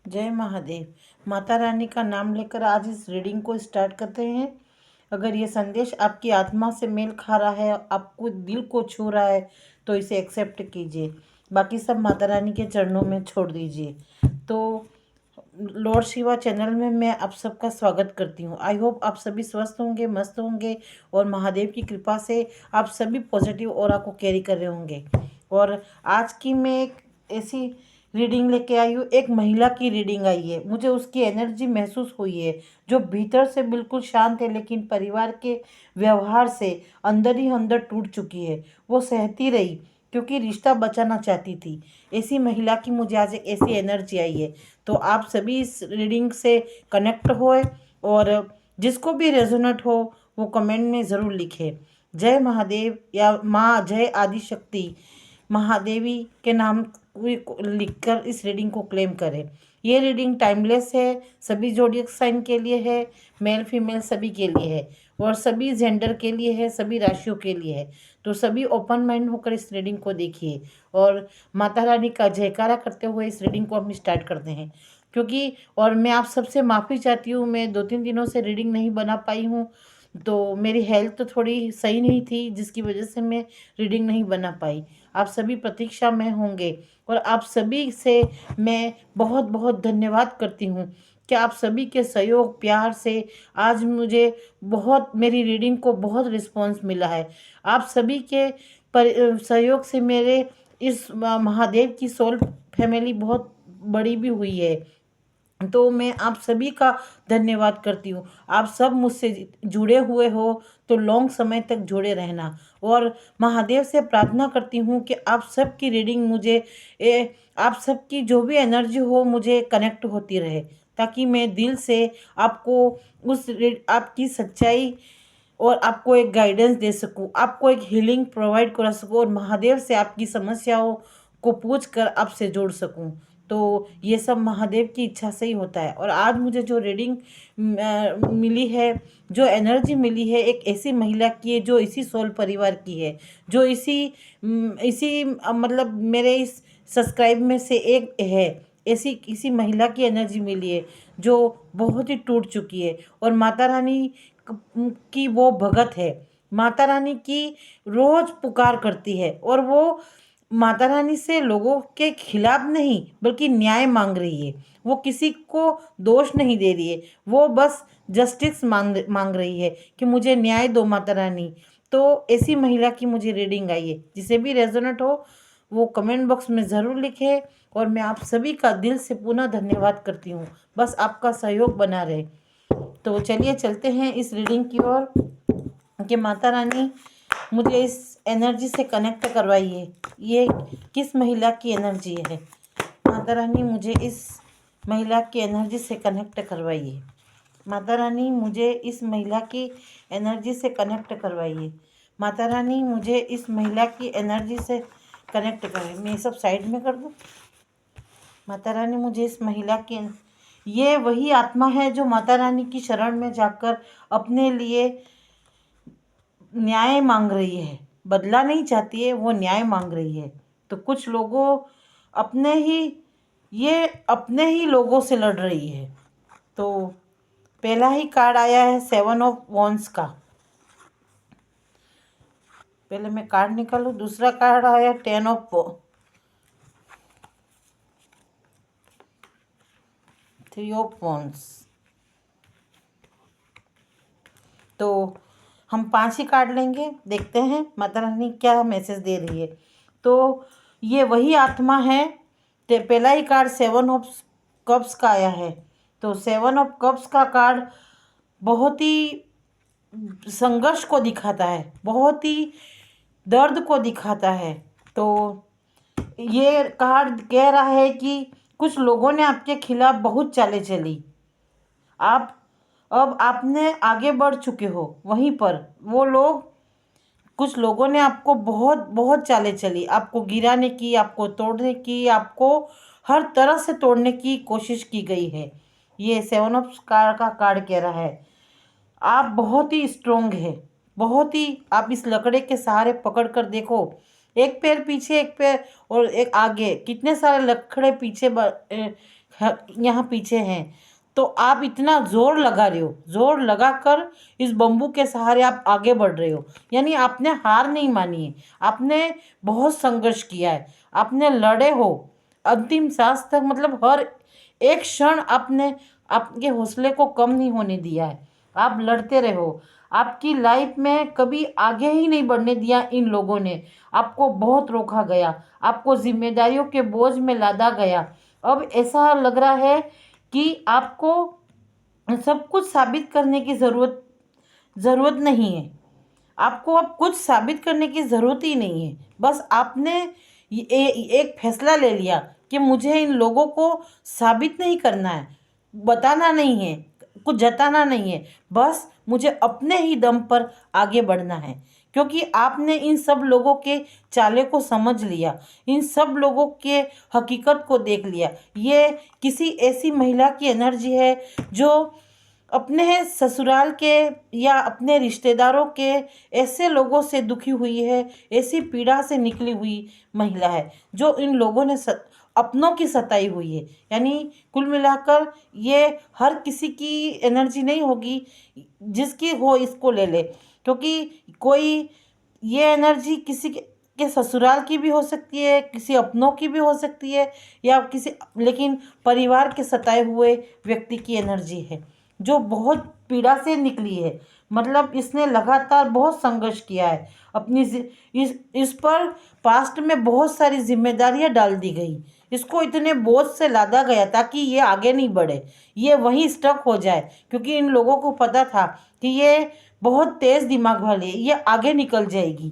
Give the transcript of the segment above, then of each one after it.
जय महादेव। माता रानी का नाम लेकर आज इस रीडिंग को स्टार्ट करते हैं। अगर ये संदेश आपकी आत्मा से मेल खा रहा है, आपको दिल को छू रहा है, तो इसे एक्सेप्ट कीजिए। बाकी सब माता रानी के चरणों में छोड़ दीजिए। तो लॉर्ड शिवा चैनल में मैं आप सबका स्वागत करती हूँ। आई होप आप सभी स्वस्थ होंगे, मस्त होंगे और महादेव की कृपा से आप सभी पॉजिटिव ऑरा को कैरी कर रहे होंगे। और आज की मैं एक ऐसी रीडिंग लेके आई हूँ, एक महिला की रीडिंग आई है। मुझे उसकी एनर्जी महसूस हुई है, जो भीतर से बिल्कुल शांत है, लेकिन परिवार के व्यवहार से अंदर ही अंदर टूट चुकी है। वो सहती रही क्योंकि रिश्ता बचाना चाहती थी। ऐसी महिला की मुझे आज एक ऐसी एनर्जी आई है। तो आप सभी इस रीडिंग से कनेक्ट होए और जिसको भी रेजोनेट हो वो कमेंट में ज़रूर लिखे। जय महादेव या माँ जय आदिशक्ति महादेवी के नाम लिखकर इस रीडिंग को क्लेम करें। ये रीडिंग टाइमलेस है, सभी जोडियक साइन के लिए है, मेल फीमेल सभी के लिए है और सभी जेंडर के लिए है, सभी राशियों के लिए है। तो सभी ओपन माइंड होकर इस रीडिंग को देखिए और माता रानी का जयकारा करते हुए इस रीडिंग को हम स्टार्ट करते हैं। क्योंकि और मैं आप सबसे माफ़ी चाहती हूँ, मैं 2-3 दिनों से रीडिंग नहीं बना पाई हूँ। तो मेरी हेल्थ तो थोड़ी सही नहीं थी, जिसकी वजह से मैं रीडिंग नहीं बना पाई। आप सभी प्रतीक्षा में होंगे और आप सभी से मैं बहुत बहुत धन्यवाद करती हूँ कि आप सभी के सहयोग प्यार से आज मुझे बहुत मेरी रीडिंग को बहुत रिस्पांस मिला है। आप सभी के सहयोग से मेरे इस महादेव की सोल फैमिली बहुत बड़ी भी हुई है। तो मैं आप सभी का धन्यवाद करती हूँ। आप सब मुझसे जुड़े हुए हो तो लॉन्ग समय तक जुड़े रहना और महादेव से प्रार्थना करती हूँ कि आप सब की रीडिंग मुझे आप सब की जो भी एनर्जी हो मुझे कनेक्ट होती रहे, ताकि मैं दिल से आपको आपकी सच्चाई और आपको एक गाइडेंस दे सकूं, आपको एक हीलिंग प्रोवाइड करा सकूं और महादेव से आपकी समस्याओं को पूछ कर आपसे जोड़ सकूं। तो ये सब महादेव की इच्छा से ही होता है। और आज मुझे जो रीडिंग मिली है, जो एनर्जी मिली है, एक ऐसी महिला की है जो इसी सोल परिवार की है, जो मतलब मेरे इस सब्सक्राइब में से एक है। ऐसी किसी महिला की एनर्जी मिली है जो बहुत ही टूट चुकी है और माता रानी की वो भगत है। माता रानी की रोज पुकार करती है और वो माता रानी से लोगों के खिलाफ नहीं बल्कि न्याय मांग रही है। वो किसी को दोष नहीं दे रही है, वो बस जस्टिस मांग रही है कि मुझे न्याय दो माता रानी। तो ऐसी महिला की मुझे रीडिंग आई है। जिसे भी रेजोनेट हो वो कमेंट बॉक्स में ज़रूर लिखे और मैं आप सभी का दिल से पुनः धन्यवाद करती हूँ। बस आपका सहयोग बना रहे। तो चलिए चलते हैं इस रीडिंग की ओर कि माता रानी मुझे इस एनर्जी से कनेक्ट करवाइए। ये किस महिला की एनर्जी है? माता रानी मुझे इस महिला की एनर्जी से कनेक्ट करवाइए। माता रानी मुझे इस महिला की एनर्जी से कनेक्ट करवाइए। माता रानी मुझे इस महिला की एनर्जी से कनेक्ट करें। मैं ये सब साइड में कर दूँ। माता रानी मुझे इस महिला की ये वही आत्मा है जो माता रानी की शरण में जाकर अपने लिए न्याय मांग रही है। बदला नहीं चाहती है, वो न्याय मांग रही है। तो कुछ लोगों अपने ही अपने ही लोगों से लड़ रही है। तो पहला ही कार्ड आया है 7 ऑफ वॉन्ड्स का। पहले मैं कार्ड निकालूं। दूसरा कार्ड आया 10 ऑफ 3 ऑफ वॉन्ड्स। तो हम 5 ही कार्ड लेंगे, देखते हैं माता रानी क्या मैसेज दे रही है। तो ये वही आत्मा है। तो पहला ही कार्ड 7 ऑफ कप्स का आया है। तो 7 ऑफ कप्स का कार्ड बहुत ही संघर्ष को दिखाता है, बहुत ही दर्द को दिखाता है। तो ये कार्ड कह रहा है कि कुछ लोगों ने आपके खिलाफ बहुत चालें चली। आप अब आपने आगे बढ़ चुके हो। वहीं पर वो लोग कुछ लोगों ने आपको बहुत बहुत चालें चली, आपको गिराने की, आपको तोड़ने की, आपको हर तरह से तोड़ने की कोशिश की गई है। ये 7 ऑफ कार्ड का कार्ड कह रहा है आप बहुत ही स्ट्रोंग है, बहुत ही। आप इस लकड़े के सहारे पकड़ कर देखो, एक पैर पीछे एक पैर और एक आगे, कितने सारे लकड़े पीछे यहाँ पीछे हैं, तो आप इतना जोर लगा रहे हो, जोर लगाकर इस बम्बू के सहारे आप आगे बढ़ रहे हो। यानी आपने हार नहीं मानी है, आपने बहुत संघर्ष किया है, आपने लड़े हो अंतिम सांस तक। मतलब हर एक क्षण आपने आपके हौसले को कम नहीं होने दिया है, आप लड़ते रहे हो। आपकी लाइफ में कभी आगे ही नहीं बढ़ने दिया इन लोगों ने। आपको बहुत रोका गया, आपको जिम्मेदारियों के बोझ में लादा गया। अब ऐसा लग रहा है कि आपको सब कुछ साबित करने की ज़रूरत नहीं है। आपको अब कुछ साबित करने की ज़रूरत ही नहीं है। बस आपने एक फैसला ले लिया कि मुझे इन लोगों को साबित नहीं करना है, बताना नहीं है, कुछ जताना नहीं है। बस मुझे अपने ही दम पर आगे बढ़ना है, क्योंकि आपने इन सब लोगों के चाले को समझ लिया, इन सब लोगों के हकीकत को देख लिया। ये किसी ऐसी महिला की एनर्जी है जो अपने ससुराल के या अपने रिश्तेदारों के ऐसे लोगों से दुखी हुई है, ऐसी पीड़ा से निकली हुई महिला है जो इन लोगों ने अपनों की सताई हुई है। यानी कुल मिलाकर ये हर किसी की एनर्जी नहीं होगी, जिसकी हो इसको ले ले, क्योंकि कोई ये एनर्जी किसी के ससुराल की भी हो सकती है, किसी अपनों की भी हो सकती है, या किसी, लेकिन परिवार के सताए हुए व्यक्ति की एनर्जी है जो बहुत पीड़ा से निकली है। मतलब इसने लगातार बहुत संघर्ष किया है अपनी इस पर पास्ट में बहुत सारी जिम्मेदारियां डाल दी गई। इसको इतने बोझ से लादा गया ताकि ये आगे नहीं बढ़े, ये वहीं स्टक हो जाए, क्योंकि इन लोगों को पता था कि ये बहुत तेज दिमाग वाली है, ये आगे निकल जाएगी,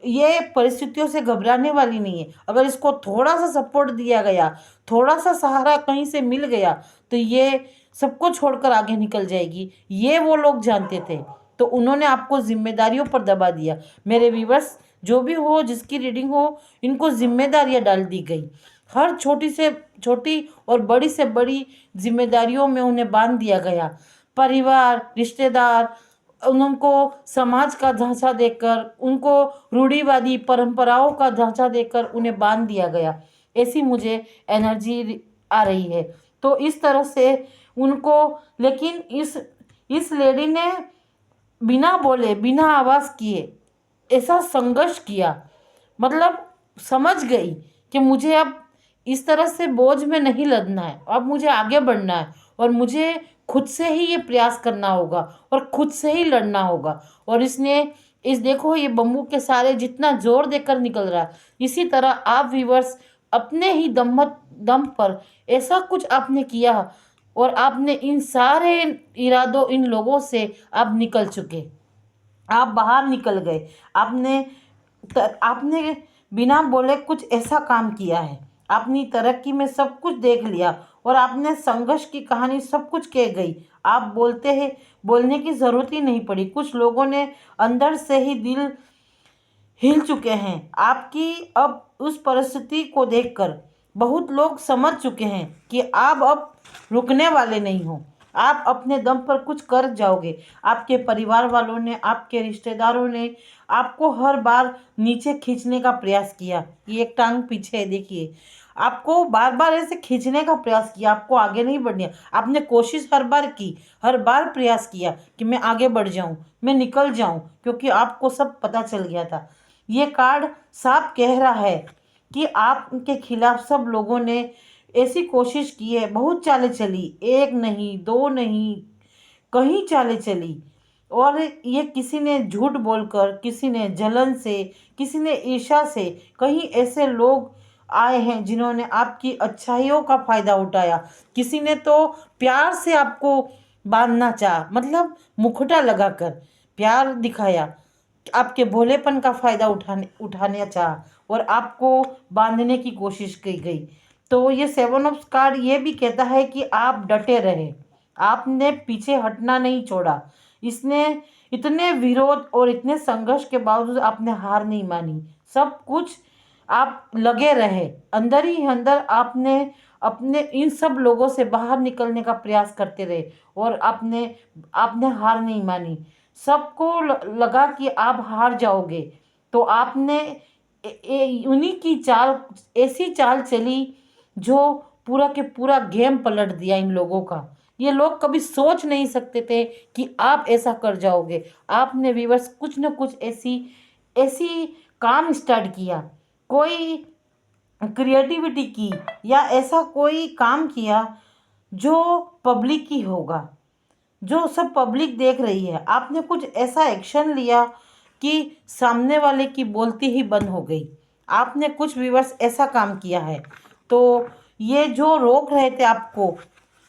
ये परिस्थितियों से घबराने वाली नहीं है। अगर इसको थोड़ा सा सपोर्ट दिया गया, थोड़ा सा सहारा कहीं से मिल गया, तो ये सबको छोड़कर आगे निकल जाएगी। ये वो लोग जानते थे, तो उन्होंने आपको जिम्मेदारियों पर दबा दिया। मेरे व्यूअर्स, जो भी हो, जिसकी रीडिंग हो, इनको जिम्मेदारियां डाल दी गई। हर छोटी से छोटी और बड़ी से बड़ी जिम्मेदारियों में उन्हें बांध दिया गया। परिवार, रिश्तेदार, उनको समाज का ढांचा देकर, उनको रूढ़िवादी परंपराओं का ढांचा देकर उन्हें बांध दिया गया। ऐसी मुझे एनर्जी आ रही है। तो इस तरह से उनको, लेकिन इस लेडी ने बिना बोले, बिना आवाज़ किए ऐसा संघर्ष किया। मतलब समझ गई कि मुझे अब इस तरह से बोझ में नहीं लदना है, अब मुझे आगे बढ़ना है, और मुझे खुद से ही ये प्रयास करना होगा और खुद से ही लड़ना होगा। और इसने इस देखो, ये बम्बू के सारे जितना जोर देकर निकल रहा है, इसी तरह आप व्यूवर्स अपने ही दम पर ऐसा कुछ आपने किया, और आपने इन सारे इरादों, इन लोगों से आप निकल चुके, आप बाहर निकल गए। आपने बिना बोले कुछ ऐसा काम किया है, अपनी तरक्की में सब कुछ देख लिया, और आपने संघर्ष की कहानी सब कुछ कह गई। आप बोलने की ज़रूरत ही नहीं पड़ी। कुछ लोगों ने अंदर से ही दिल हिल चुके हैं आपकी अब उस परिस्थिति को देखकर। बहुत लोग समझ चुके हैं कि आप अब रुकने वाले नहीं हो, आप अपने दम पर कुछ कर जाओगे। आपके परिवार वालों ने, आपके रिश्तेदारों ने आपको हर बार नीचे खींचने का प्रयास किया। ये एक टांग पीछे है, देखिए, आपको बार बार ऐसे खींचने का प्रयास किया, आपको आगे नहीं बढ़ने। आपने कोशिश हर बार की, हर बार प्रयास किया कि मैं आगे बढ़ जाऊं, मैं निकल जाऊं, क्योंकि आपको सब पता चल गया था। ये कार्ड साफ कह रहा है कि आपके खिलाफ सब लोगों ने ऐसी कोशिश की है, बहुत चालें चली, एक नहीं, दो नहीं, कहीं चालें चली। और ये किसी ने झूठ बोलकर, किसी ने जलन से, किसी ने ईर्ष्या से, कहीं ऐसे लोग आए हैं जिन्होंने आपकी अच्छाइयों का फ़ायदा उठाया। किसी ने तो प्यार से आपको बांधना चाहा, मतलब मुखौटा लगाकर प्यार दिखाया, आपके भोलेपन का फ़ायदा उठाने चाहा, और आपको बांधने की कोशिश की गई। तो ये 7 ऑफ कार्ड ये भी कहता है कि आप डटे रहे, आपने पीछे हटना नहीं छोड़ा। इसने इतने विरोध और इतने संघर्ष के बावजूद आपने हार नहीं मानी, सब कुछ आप लगे रहे, अंदर ही अंदर आपने अपने इन सब लोगों से बाहर निकलने का प्रयास करते रहे, और आपने हार नहीं मानी। सबको लगा कि आप हार जाओगे, तो आपने उन्हीं की चाल, ऐसी चाल चली जो पूरा के पूरा गेम पलट दिया इन लोगों का। ये लोग कभी सोच नहीं सकते थे कि आप ऐसा कर जाओगे। आपने व्यूअर्स कुछ न कुछ ऐसी ऐसी काम स्टार्ट किया, कोई क्रिएटिविटी की, या ऐसा कोई काम किया जो पब्लिक की होगा, जो सब पब्लिक देख रही है। आपने कुछ ऐसा एक्शन लिया कि सामने वाले की बोलती ही बंद हो गई। आपने कुछ व्यूअर्स ऐसा काम किया है। तो ये जो रोक रहे थे आपको,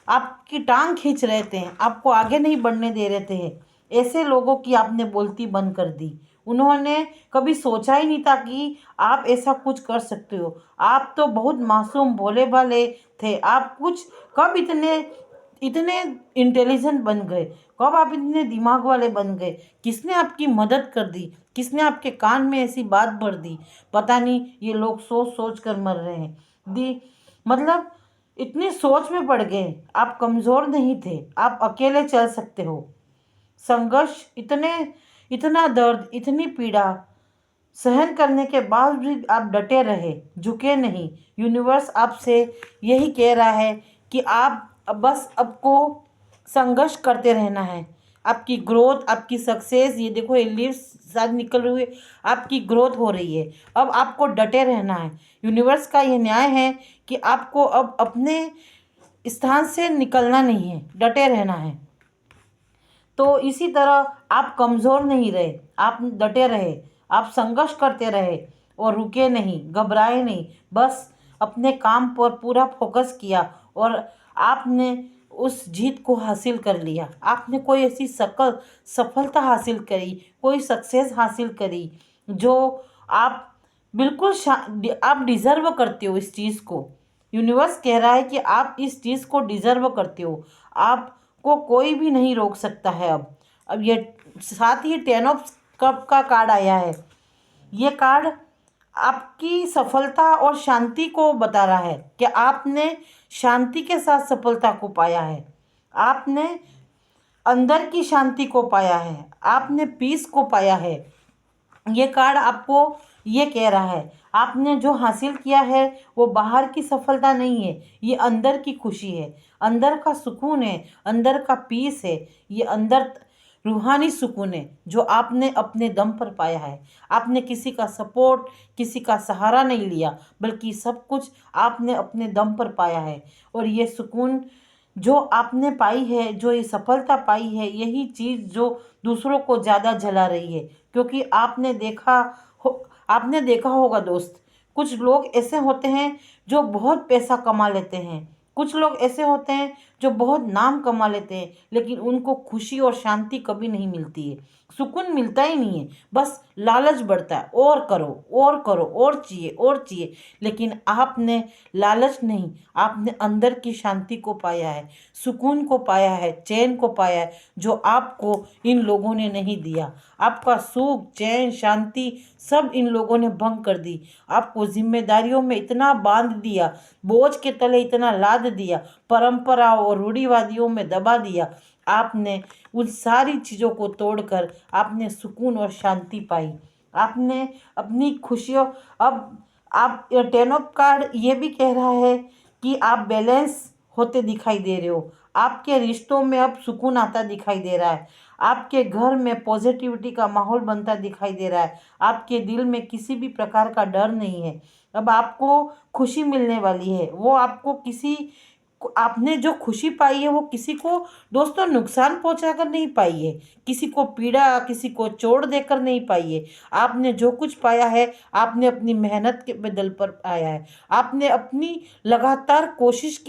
आपकी टांग खींच रहे थे, आपको आगे नहीं बढ़ने दे रहे थे, ऐसे लोगों की आपने बोलती बंद कर दी। उन्होंने कभी सोचा ही नहीं था कि आप ऐसा कुछ कर सकते हो। आप तो बहुत मासूम भोले भाले थे। आप कुछ कब इतने इतने इंटेलिजेंट बन गए, कब आप इतने दिमाग वाले बन गए? किसने आपकी मदद कर दी? किसने आपके कान में ऐसी बात भर दी? पता नहीं। ये लोग सोच सोच कर मर रहे हैं। दी मतलब इतनी सोच में पड़ गए। आप कमज़ोर नहीं थे, आप अकेले चल सकते हो। संघर्ष, इतना दर्द, इतनी पीड़ा सहन करने के बाद भी आप डटे रहे, झुके नहीं। यूनिवर्स आपसे यही कह रहा है कि आप बस आपको संघर्ष करते रहना है। आपकी ग्रोथ, आपकी सक्सेस, ये देखो ये लीव्स साथ निकल हुए, आपकी ग्रोथ हो रही है। अब आपको डटे रहना है। यूनिवर्स का ये न्याय है कि आपको अब अपने स्थान से निकलना नहीं है, डटे रहना है। तो इसी तरह आप कमज़ोर नहीं रहे, आप डटे रहे, आप संघर्ष करते रहे और रुके नहीं, घबराए नहीं। बस अपने काम पर पूरा फोकस किया और आपने उस जीत को हासिल कर लिया। आपने कोई ऐसी सफलता हासिल करी, कोई सक्सेस हासिल करी जो आप बिल्कुल आप डिज़र्व करते हो इस चीज़ को। यूनिवर्स कह रहा है कि आप इस चीज़ को डिज़र्व करते हो। आपको कोई भी नहीं रोक सकता है। अब ये साथ ही 10 ऑफ कप का कार्ड आया है। ये कार्ड आपकी सफलता और शांति को बता रहा है कि आपने शांति के साथ सफलता को पाया है। आपने अंदर की शांति को पाया है, आपने पीस को पाया है। ये कार्ड आपको ये कह रहा है आपने जो हासिल किया है वो बाहर की सफलता नहीं है, ये अंदर की खुशी है, अंदर का सुकून है, अंदर का पीस है। ये अंदर रूहानी सुकून है जो आपने अपने दम पर पाया है। आपने किसी का सपोर्ट, किसी का सहारा नहीं लिया, बल्कि सब कुछ आपने अपने दम पर पाया है। और ये सुकून जो आपने पाई है, जो ये सफलता पाई है, यही चीज़ जो दूसरों को ज़्यादा जला रही है। क्योंकि आपने देखा होगा दोस्त, कुछ लोग ऐसे होते हैं जो बहुत पैसा कमा लेते हैं, कुछ लोग ऐसे होते हैं जो बहुत नाम कमा लेते हैं, लेकिन उनको खुशी और शांति कभी नहीं मिलती है, सुकून मिलता ही नहीं है। बस लालच बढ़ता है, और करो और करो, और चाहिए और चाहिए। लेकिन आपने लालच नहीं, आपने अंदर की शांति को पाया है, सुकून को पाया है, चैन को पाया है, जो आपको इन लोगों ने नहीं दिया। आपका सुख, चैन, शांति सब इन लोगों ने भंग कर दी। आपको जिम्मेदारियों में इतना बांध दिया, बोझ के तले इतना लाद दिया, परंपराओं और रूढ़िवादियों में दबा दिया। आपने उन सारी चीज़ों को तोड़कर आपने सुकून और शांति पाई। आपने अपनी खुशियों, अब आप 10 ऑफ कार्ड ये भी कह रहा है कि आप बैलेंस होते दिखाई दे रहे हो। आपके रिश्तों में अब सुकून आता दिखाई दे रहा है। आपके घर में पॉजिटिविटी का माहौल बनता दिखाई दे रहा है। आपके दिल में किसी भी प्रकार का डर नहीं है। अब आपको खुशी मिलने वाली है। वो आपको आपने जो खुशी पाई है वो किसी को दोस्तों नुकसान पहुंचा कर नहीं पाई है, किसी को पीड़ा, किसी को चोट देकर नहीं पाई है। आपने जो कुछ पाया है आपने अपनी मेहनत के बदल पर पाया है। आपने अपनी लगातार कोशिश,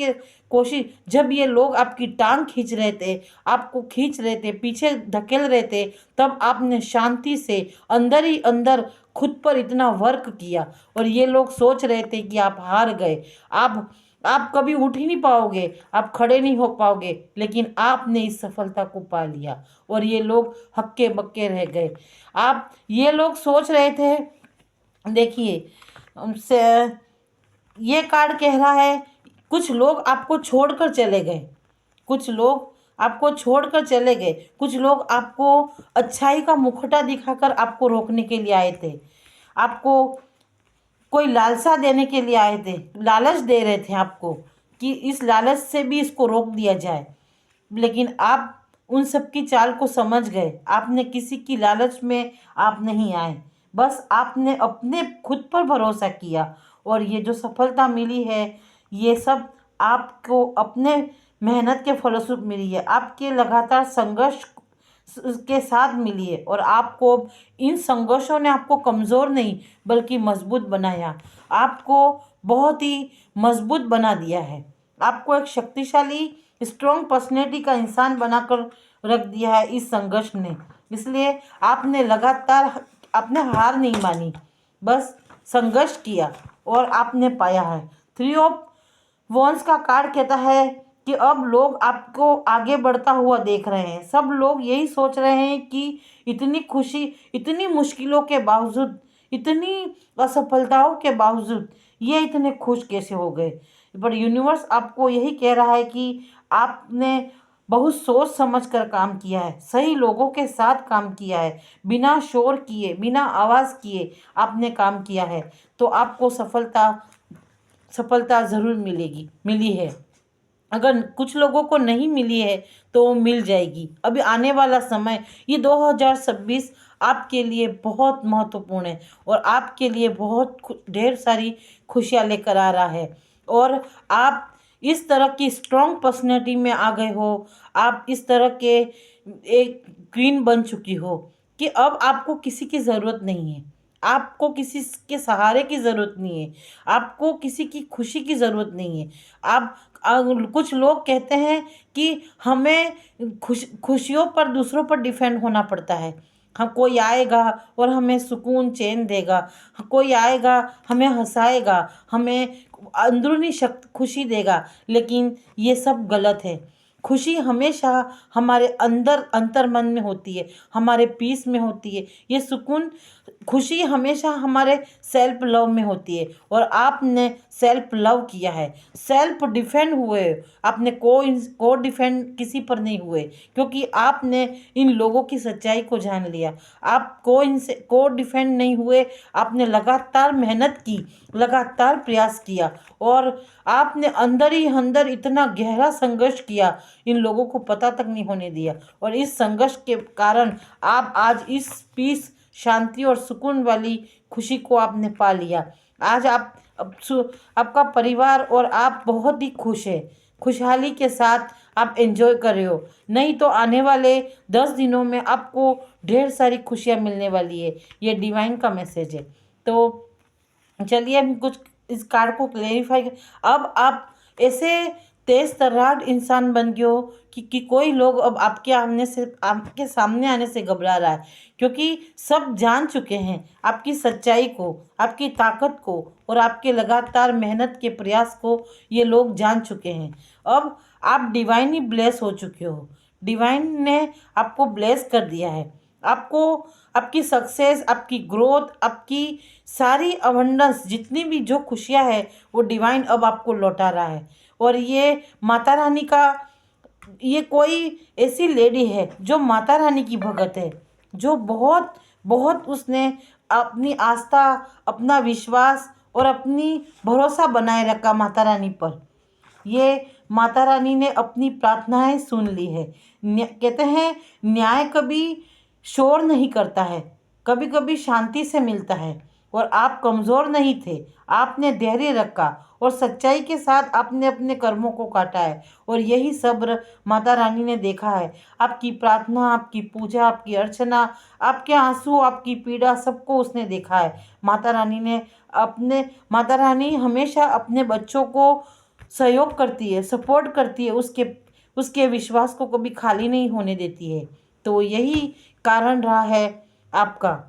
जब ये लोग आपकी टांग खींच रहे थे, आपको खींच रहे थे, पीछे धकेल रहे थे, तब आपने शांति से अंदर ही अंदर खुद पर इतना वर्क किया। और ये लोग सोच रहे थे कि आप हार गए, आप कभी उठ ही नहीं पाओगे, आप खड़े नहीं हो पाओगे, लेकिन आपने इस सफलता को पा लिया और ये लोग हक्के बक्के रह गए। ये लोग सोच रहे थे, देखिए उनसे ये कार्ड कह रहा है कुछ लोग आपको छोड़कर चले गए, कुछ लोग आपको छोड़कर चले गए, कुछ लोग आपको अच्छाई का मुखौटा दिखाकर आपको रोकने के लिए आए थे, आपको कोई लालसा देने के लिए आए थे, लालच दे रहे थे आपको कि इस लालच से भी इसको रोक दिया जाए। लेकिन आप उन सब की चाल को समझ गए। आपने किसी की लालच में आप नहीं आए, बस आपने अपने खुद पर भरोसा किया और ये जो सफलता मिली है ये सब आपको अपने मेहनत के फलस्वरूप मिली है, आपके लगातार संघर्ष के साथ मिली है। और आपको इन संघर्षों ने आपको कमज़ोर नहीं बल्कि मजबूत बनाया, आपको बहुत ही मजबूत बना दिया है, आपको एक शक्तिशाली स्ट्रॉन्ग पर्सनैलिटी का इंसान बनाकर रख दिया है इस संघर्ष ने। इसलिए आपने हार नहीं मानी, बस संघर्ष किया और आपने पाया है। 3 ऑफ वंस का कार्ड कहता है कि अब लोग आपको आगे बढ़ता हुआ देख रहे हैं। सब लोग यही सोच रहे हैं कि इतनी खुशी, इतनी मुश्किलों के बावजूद, इतनी असफलताओं के बावजूद ये इतने खुश कैसे हो गए। पर यूनिवर्स आपको यही कह रहा है कि आपने बहुत सोच समझ कर काम किया है, सही लोगों के साथ काम किया है, बिना शोर किए, बिना आवाज़ किए आपने काम किया है, तो आपको सफलता ज़रूर मिली है। अगर कुछ लोगों को नहीं मिली है तो वो मिल जाएगी। अभी आने वाला समय ये 2026 आपके लिए बहुत महत्वपूर्ण है और आपके लिए बहुत ढेर सारी खुशियाँ लेकर आ रहा है। और आप इस तरह की स्ट्रॉन्ग पर्सनैलिटी में आ गए हो, आप इस तरह के एक क्वीन बन चुकी हो कि अब आपको किसी की ज़रूरत नहीं है, आपको किसी के सहारे की ज़रूरत नहीं है, आपको किसी की खुशी की ज़रूरत नहीं है। आप कुछ लोग कहते हैं कि हमें खुशियों पर दूसरों पर डिपेंड होना पड़ता है। हम कोई आएगा और हमें सुकून चैन देगा, कोई आएगा हमें हंसाएगा, हमें अंदरूनी शक्ति खुशी देगा, लेकिन ये सब गलत है। खुशी हमेशा हमारे अंदर अंतर्मन में होती है, हमारे पीस में होती है। ये सुकून खुशी हमेशा हमारे सेल्फ लव में होती है और आपने सेल्फ लव किया है, सेल्फ डिफेंड हुए, आपने को डिफेंड किसी पर नहीं हुए, क्योंकि आपने इन लोगों की सच्चाई को जान लिया। आप को डिफेंड नहीं हुए, आपने लगातार मेहनत की, लगातार प्रयास किया और आपने अंदर ही अंदर इतना गहरा संघर्ष किया, इन लोगों को पता तक नहीं होने दिया। और इस संघर्ष के कारण आप आज इस पीस, शांति और सुकून वाली खुशी को आपने पा लिया। आज आपका परिवार और आप बहुत ही खुश है, खुशहाली के साथ आप एंजॉय कर रहे हो। नहीं तो आने वाले 10 दिनों में आपको ढेर सारी खुशियाँ मिलने वाली है, ये डिवाइन का मैसेज है। तो चलिए हम कुछ इस कार्ड को क्लेरिफाई। अब आप ऐसे तेज तर्रार इंसान बन गए हो कि कोई लोग अब आपके सामने आने से घबरा रहा है, क्योंकि सब जान चुके हैं आपकी सच्चाई को, आपकी ताकत को और आपके लगातार मेहनत के प्रयास को। ये लोग जान चुके हैं। अब आप डिवाइनली ब्लेस हो चुके हो, डिवाइन ने आपको ब्लेस कर दिया है। आपको आपकी सक्सेस, आपकी ग्रोथ, आपकी सारी अबंडेंस, जितनी भी जो खुशियाँ है वो डिवाइन अब आपको लौटा रहा है। और ये माता रानी का, ये कोई ऐसी लेडी है जो माता रानी की भगत है, जो बहुत बहुत उसने अपनी आस्था, अपना विश्वास और अपनी भरोसा बनाए रखा माता रानी पर। ये माता रानी ने अपनी प्रार्थनाएं सुन ली है। कहते हैं न्याय कभी शोर नहीं करता है, कभी कभी शांति से मिलता है। और आप कमज़ोर नहीं थे, आपने धैर्य रखा और सच्चाई के साथ आपने अपने कर्मों को काटा है। और यही सब्र माता रानी ने देखा है। आपकी प्रार्थना, आपकी पूजा, आपकी अर्चना, आपके आंसू, आपकी पीड़ा, सबको उसने देखा है। माता रानी हमेशा अपने बच्चों को सहयोग करती है, सपोर्ट करती है, उसके विश्वास को कभी खाली नहीं होने देती है। तो यही कारण रहा है आपका।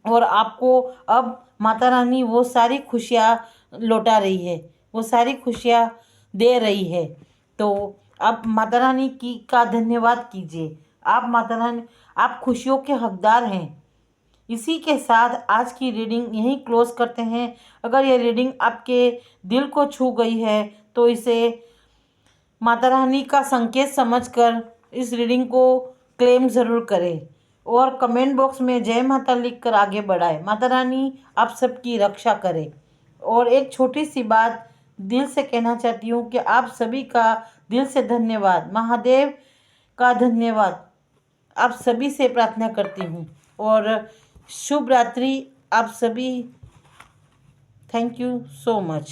और आपको अब माता रानी वो सारी खुशियाँ लौटा रही है, वो सारी खुशियाँ दे रही है। तो आप माता रानी का धन्यवाद कीजिए। आप खुशियों के हकदार हैं। इसी के साथ आज की रीडिंग यहीं क्लोज करते हैं। अगर ये रीडिंग आपके दिल को छू गई है तो इसे माता रानी का संकेत समझकर इस रीडिंग को क्लेम ज़रूर करें और कमेंट बॉक्स में जय माता लिखकर आगे बढ़ाएं। माता रानी आप सबकी रक्षा करे। और एक छोटी सी बात, दिल से कहना चाहती हूँ कि आप सभी का दिल से धन्यवाद, महादेव का धन्यवाद। आप सभी से प्रार्थना करती हूँ और शुभ रात्रि आप सभी। Thank you so much.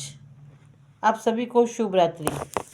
आप सभी को शुभ रात्रि।